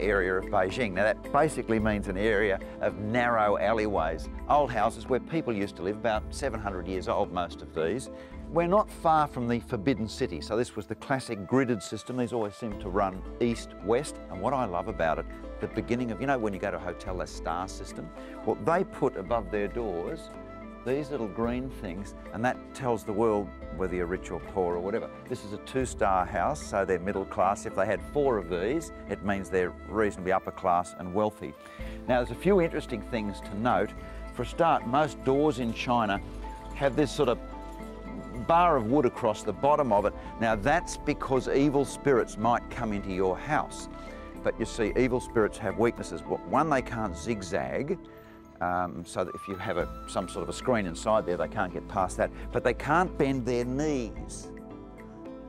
area of Beijing. Now that basically means an area of narrow alleyways, old houses where people used to live, about 700 years old, most of these. We're not far from the Forbidden City, so this was the classic gridded system. These always seem to run east-west, and what I love about it, the beginning of, you know when you go to a hotel, that star system? Well, they put above their doors these little green things, and that tells the world whether you're rich or poor or whatever. This is a 2-star house, so they're middle class. If they had 4 of these, it means they're reasonably upper class and wealthy. Now, there's a few interesting things to note. For a start, most doors in China have this sort of bar of wood across the bottom of it. Now, that's because evil spirits might come into your house. But you see, evil spirits have weaknesses. Well, one, they can't zigzag. So that if you have some sort of a screen inside there, they can't get past that. But they can't bend their knees.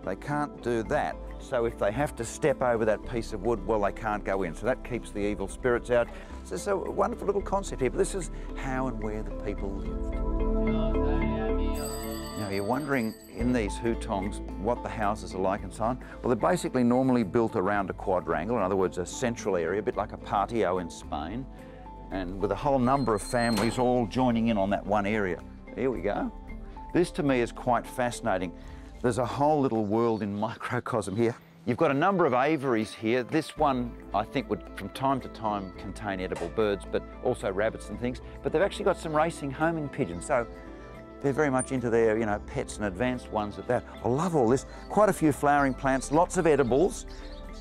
They can't do that. So if they have to step over that piece of wood, well, they can't go in. So that keeps the evil spirits out. So it's a wonderful little concept here, but this is how and where the people lived. Now, you're wondering in these Hutongs what the houses are like and so on. Well, they're basically normally built around a quadrangle, in other words, a central area, a bit like a patio in Spain, and with a whole number of families all joining in on that one area. Here we go. This to me is quite fascinating. There's a whole little world in microcosm here. You've got a number of aviaries here. This one, I think, would from time to time contain edible birds, but also rabbits and things. But they've actually got some racing homing pigeons, so they're very much into their, you know, pets and advanced ones at that. I love all this. Quite a few flowering plants, lots of edibles.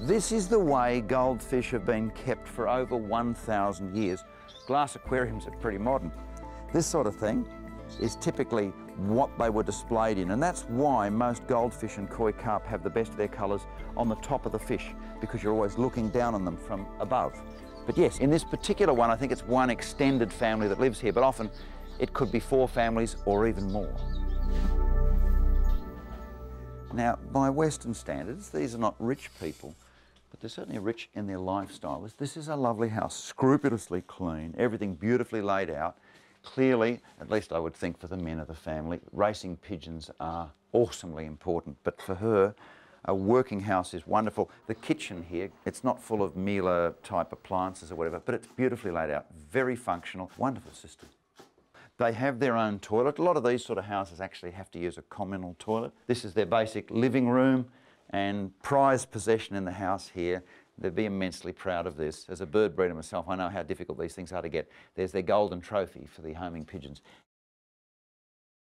This is the way goldfish have been kept for over 1,000 years. Glass aquariums are pretty modern. This sort of thing is typically what they were displayed in, and that's why most goldfish and koi carp have the best of their colours on the top of the fish, because you're always looking down on them from above. But yes, in this particular one, I think it's one extended family that lives here, but often it could be 4 families or even more. Now, by Western standards, these are not rich people, but they're certainly rich in their lifestyle. This is a lovely house, scrupulously clean, everything beautifully laid out. Clearly, at least I would think for the men of the family, racing pigeons are awesomely important, but for her, a working house is wonderful. The kitchen here, it's not full of Miele type appliances or whatever, but it's beautifully laid out, very functional, wonderful system. They have their own toilet. A lot of these sort of houses actually have to use a communal toilet. This is their basic living room and prized possession in the house here. They'd be immensely proud of this. As a bird breeder myself, I know how difficult these things are to get. There's their golden trophy for the homing pigeons.